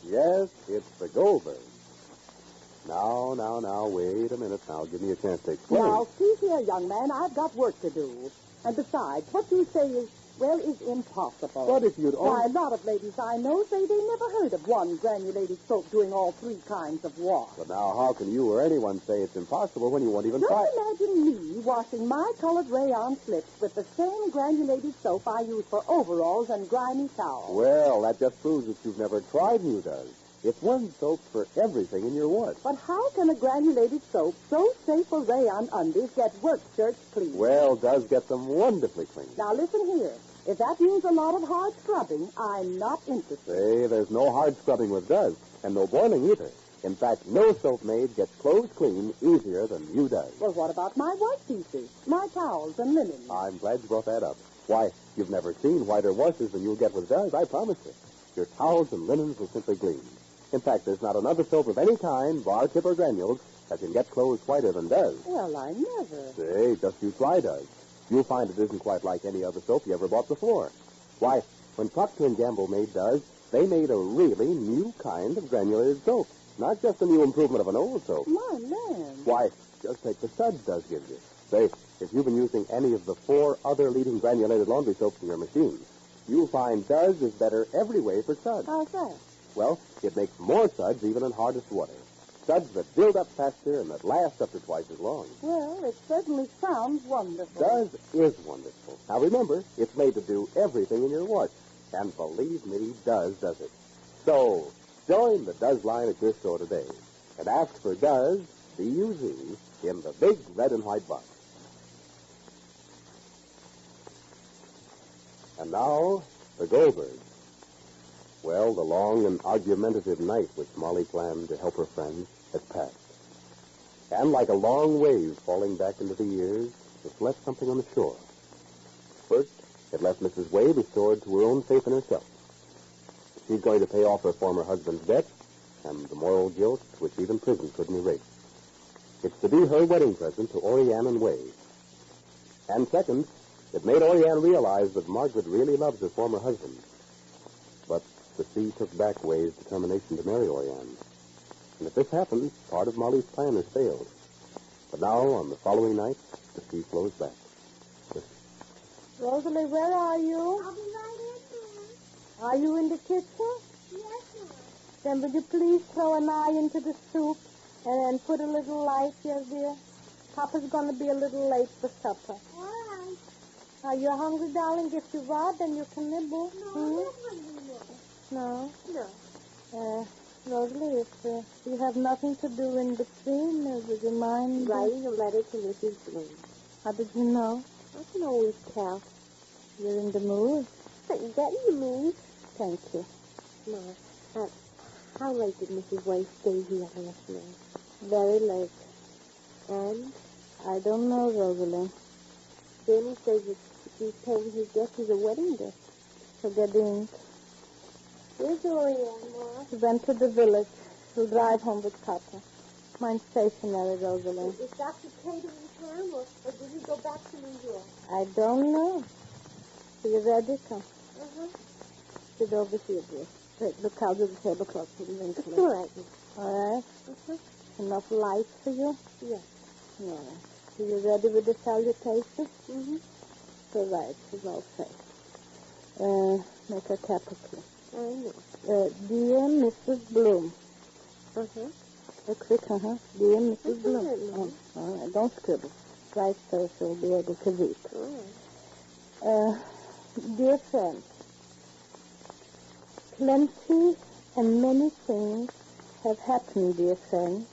Yes, it's the Goldbergs. Now, wait a minute now. Give me a chance to explain. Now, see here, young man, I've got work to do. And besides, what you say is impossible. But if you'd Why, a lot of ladies I know say they never heard of one granulated soap doing all three kinds of wash. But now, how can you or anyone say it's impossible when you won't even Just try? imagine me washing my colored rayon slips with the same granulated soap I use for overalls and grimy towels. Well, that just proves that you've never tried new Does. It's one soap for everything in your wash. But how can a granulated soap so safe for rayon undies get work shirts clean? Well, Does get them wonderfully clean. Now, listen here. If that means a lot of hard scrubbing, I'm not interested. Say, there's no hard scrubbing with Does, and no boiling either. In fact, no soap made gets clothes clean easier than you Does. Well, what about my wash pieces, my towels and linen? I'm glad you brought that up. Why, you've never seen whiter washes than you'll get with Does, I promise you. Your towels and linens will simply gleam. In fact, there's not another soap of any kind, bar, tip, or granules, that can get clothes whiter than Does. Well, I never. Say, just you try Does. You'll find it isn't quite like any other soap you ever bought before. Why, when Procter & Gamble made Does, they made a really new kind of granulated soap. Not just a new improvement of an old soap. My man. Why, just take the suds Does gives you. Say, if you've been using any of the 4 other leading granulated laundry soaps in your machine, you'll find Does is better every way for suds. How's that? Well, it makes more suds even in hardest water. Suds that build up faster and that last up to twice as long. Well, it certainly sounds wonderful. Does is wonderful. Now, remember, it's made to do everything in your wash. And believe me, Does does it. So, join the Does line at your store today and ask for Does, D-U-Z, in the big red and white box. And now, the Goldbergs. Well, the long and argumentative night which Molly planned to help her friends has passed. And like a long wave falling back into the years, it left something on the shore. First, it left Mrs. Way restored to her own faith in herself. She's going to pay off her former husband's debt and the moral guilt which even prison couldn't erase. It's to be her wedding present to Orianne and Way. And second, it made Orianne realize that Margaret really loves her former husband. But the sea took back Way's determination to marry Orianne. And if this happens, part of Molly's plan has failed. But now, on the following night, the sea flows back. Listen. Rosalie, where are you? I'll be right in, Mom. Are you in the kitchen? Yes, Mom. Then would you please throw an eye into the soup and put a little light here, dear? Papa's going to be a little late for supper. All right. Are you hungry, darling? If you are, then you can nibble. No, I'm not hungry, No? No. Rosalie, if you have nothing to do in between, would you mind Writing a letter to Mrs. Bloom. How did you know? I can always tell. You're in the mood. But you get in the mood. Thank you. No. How late did Mrs. Way stay here last night? Very late. And I don't know, Rosalie. Danny says that she's paying his debt as a wedding gift. So get in. Where's Orianne, Ma? She went to the village. She'll drive home with Papa. Mine's stationary, Rosalie. Is Dr. Tatum in town, or did he go back to New York? I don't know. Are you ready? Come. Uh-huh. Sit over here, dear. Wait, look, I'll do the tablecloth for you. It's all right. All right? Uh-huh. Enough light for you? Yes. All right. Are you ready with the salutation? Mm-hmm. All right. She's all set. Make a capital. I know. Dear Mrs. Bloom. Uh-huh. A quick, uh-huh. Dear Mrs. Bloom. Mom. Oh, all right. Don't scribble. Write so she'll be able to read. All right. Dear friend, plenty and many things have happened, dear friend,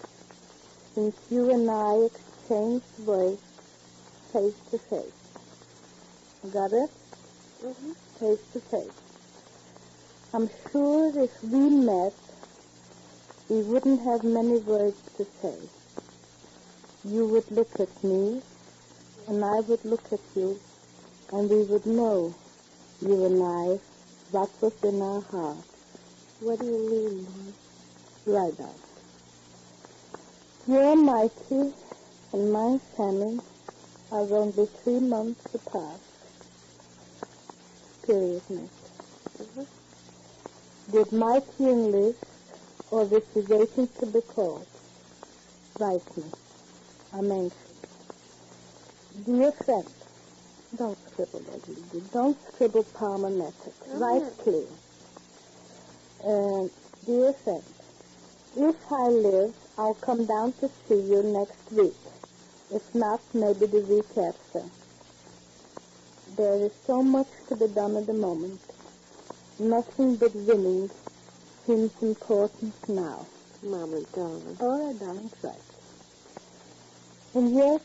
since you and I exchanged words face to face. Got it? Mm-hmm. Face to face. I'm sure if we met, we wouldn't have many words to say. You would look at me, and I would look at you, and we would know, you and I, what was in our hearts. What do you mean, Mom? Right on. Your Mikey and my Sammy are only 3 months apart. Period, Miss. Uh-huh. Did Mikey enlist or which is waiting to be called, write me. I'm anxious. Dear friend, don't scribble ugly. Don't scribble Palmer method. Write clear. Dear friend, if I live, I'll come down to see you next week. If not, maybe the week after. There is so much to be done at the moment. Nothing but winning seems important now. Mama, darling. All right, darling, right. And yet,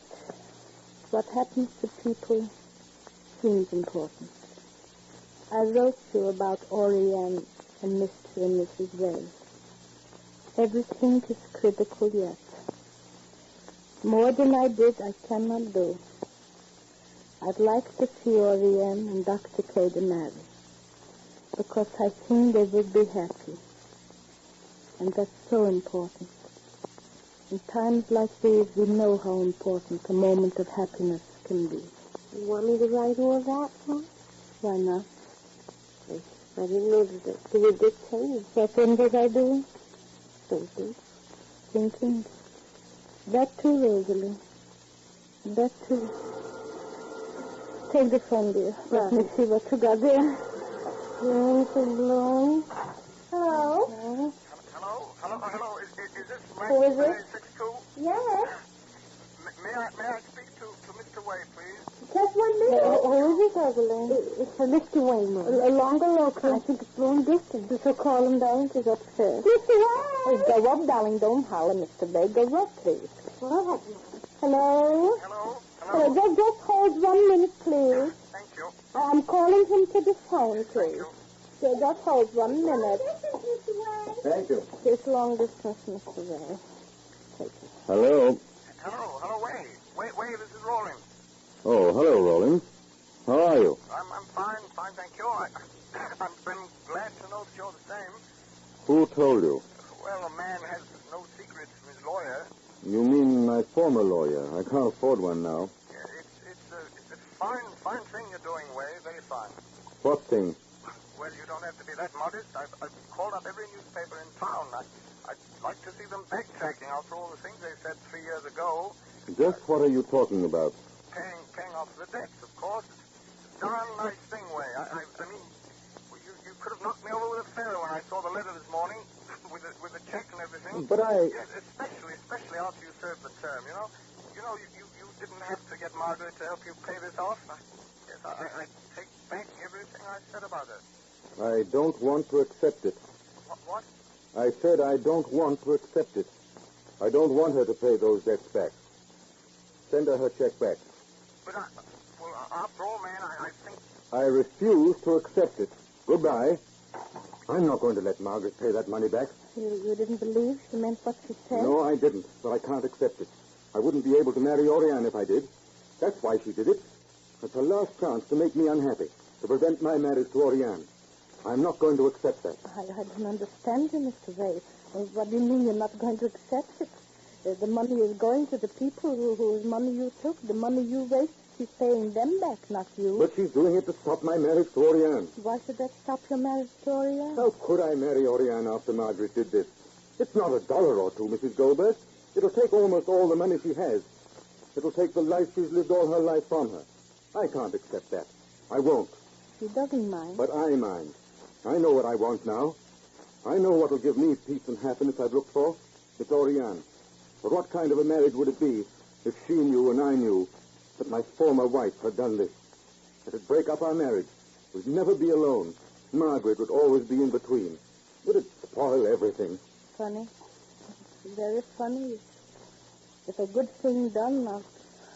what happens to people seems important. I wrote you about Orianne and Mr. and Mrs. Ray. Everything is critical yet. More than I did, I cannot do. I'd like to see Orianne and Dr. Cader marry, because I think they would be happy. And that's so important. In times like these, we know how important a moment of happiness can be. You want me to write all that, huh? Why not? I didn't know that. Do you dictate? What then did I do? Thinking. Thinking. That too, Rosalie. That too. Take the phone, dear. Let me see what you got there. Yes, blowing. Hello? Hello. Is this Who is it? 62? Yes. May I speak to Mr. Way, please? Just 1 minute. Who is it, Rosalie? It's for Mr. Wayman. A longer local. I think it's long distance. You shall call him down. He's upstairs. Mr. Way! Go up, darling. Don't holler, Mr. Bay. Go up, please. What? Hello? Hello? Just hold 1 minute, please. Thank you. I'm calling him to the phone, Thank please. you. Just hold 1 minute. Thank you. It's long distance, Mr. Ray. Take it. Hello. Hello, Way. Way, this is Rollins. Oh, hello, Rollins. How are you? I'm fine, thank you. I've been glad to know that you're the same. Who told you? Well, a man has no secrets from his lawyer. You mean my former lawyer. I can't afford one now. Yeah, it's a fine thing you're doing, Way. Very fine. What thing? Well, you don't have to be that modest. I've called up every newspaper in town. I'd like to see them backtracking after all the things they said 3 years ago. Just what are you talking about? Paying off the debts, of course. It's a darn nice thing, Way. I mean, you could have knocked me over with a feather when I saw the letter this morning with the check and everything. But I... Yes, especially after you served the term, you know. You didn't have to get Margaret to help you pay this off. I take back everything I said about her. I don't want to accept it. What? I said I don't want to accept it. I don't want her to pay those debts back. Send her check back. But after all, man, I think... I refuse to accept it. Goodbye. I'm not going to let Margaret pay that money back. You didn't believe she meant what she said? No, I didn't, but I can't accept it. I wouldn't be able to marry Orianne if I did. That's why she did it. It's her last chance to make me unhappy, to prevent my marriage to Orianne. I'm not going to accept that. I don't understand you, Mr. Ray. What do you mean you're not going to accept it? The money is going to the people whose money you took. The money you wasted, she's paying them back, not you. But she's doing it to stop my marriage to Orianne. Why should that stop your marriage to Orianne? How could I marry Orianne after Margaret did this? It's not $1 or $2, Mrs. Goldberg. It'll take almost all the money she has. It'll take the life she's lived all her life from her. I can't accept that. I won't. She doesn't mind. But I mind. I know what I want now. I know what will give me peace and happiness I've looked for. It's Orianne. But what kind of a marriage would it be if she knew and I knew that my former wife had done this? It'd break up our marriage. We'd never be alone. Margaret would always be in between. It'd spoil everything. Funny. Very funny. If a good thing done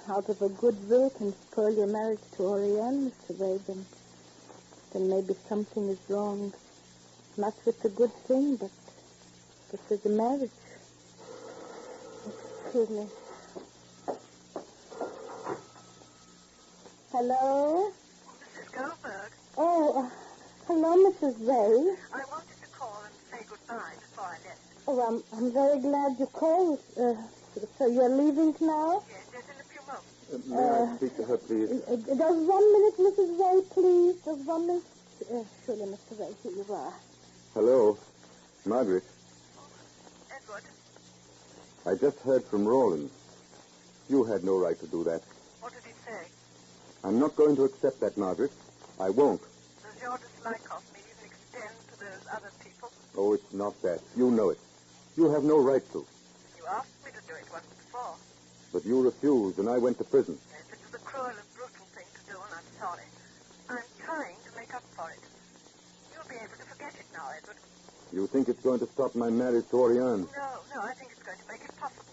out of a good will can spoil your marriage to Orianne, Mr. Ray, then maybe something is wrong. Not with the good thing, but with the marriage. Excuse me. Hello? Mrs. Goldberg, Oh, hello, Mrs. Ray. I wanted to call and say goodbye before I left. Oh, I'm very glad you called. So you're leaving now? Yes, just in a few moments. May I speak to her, please? Just 1 minute, Mrs. Ray, please. Just 1 minute. Surely, Mr. Ray, here you are. Hello. Margaret. good. I just heard from Roland. You had no right to do that. What did he say? I'm not going to accept that, Margaret. I won't. Does your dislike of me even extend to those other people? Oh, it's not that. You know it. You have no right to. You asked me to do it once before. But you refused, and I went to prison. Yes, it was a cruel and brutal thing to do, and I'm sorry. I'm trying to make up for it. You'll be able to forget it now, Edward. You think it's going to stop my marriage to Orianne? No, I think it's going to make it possible.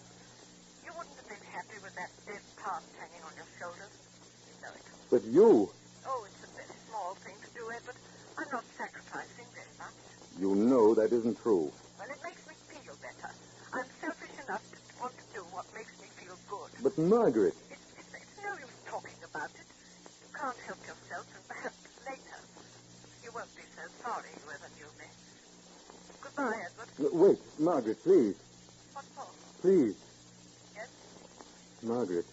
You wouldn't have been happy with that dead past hanging on your shoulders. You know it. But you... Oh, it's a very small thing to do, Edward. I'm not sacrificing very much. You know that isn't true. Well, it makes me feel better. I'm selfish enough to want to do what makes me feel good. But, Margaret... It's no use talking about it. You can't help yourself, and perhaps later you won't be so sorry you ever knew me. Goodbye, Edward. Wait, Margaret, please. What for? Please. Yes? Margaret,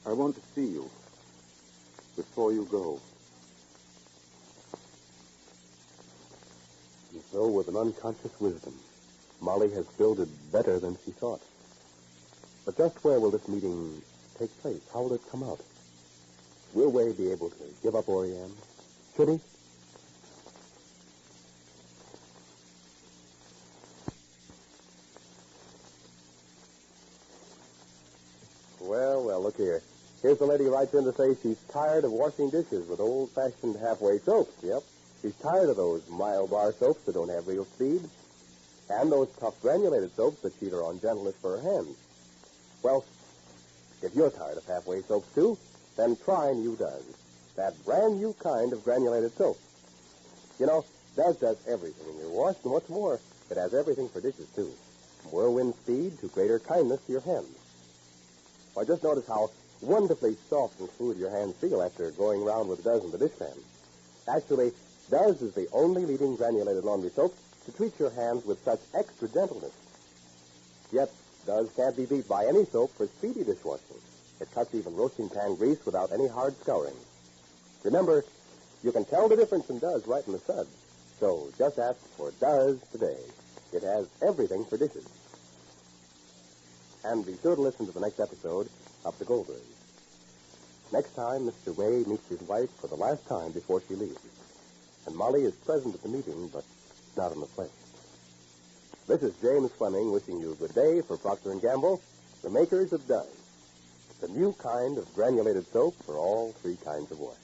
I want to see you before you go. And so, with an unconscious wisdom, Molly has builded better than she thought. But just where will this meeting take place? How will it come out? Will Way be able to give up Orianne? Should he? Well, look here. Here's the lady who writes in to say she's tired of washing dishes with old-fashioned halfway soaps. Yep. She's tired of those mile bar soaps that don't have real speed. And those tough granulated soaps that cheat her on gentleness for her hands. Well, if you're tired of halfway soaps, too, then try New Does. That brand new kind of granulated soap. You know, Does everything in your wash, and what's more, it has everything for dishes, too. From whirlwind speed to greater kindness to your hands. Why, just notice how wonderfully soft and smooth your hands feel after going around with Does in the dishpan. Actually, Does is the only leading granulated laundry soap to treat your hands with such extra gentleness. Yet, Does can't be beat by any soap for speedy dishwashing. It cuts even roasting pan grease without any hard scouring. Remember, you can tell the difference in Does right in the suds. So just ask for Does today. It has everything for dishes. And be sure to listen to the next episode of The Goldbergs. Next time, Mr. Way meets his wife for the last time before she leaves. And Molly is present at the meeting, but not in the flesh. This is James Fleming wishing you good day for Procter & Gamble, the makers of Does, the new kind of granulated soap for all three kinds of wash.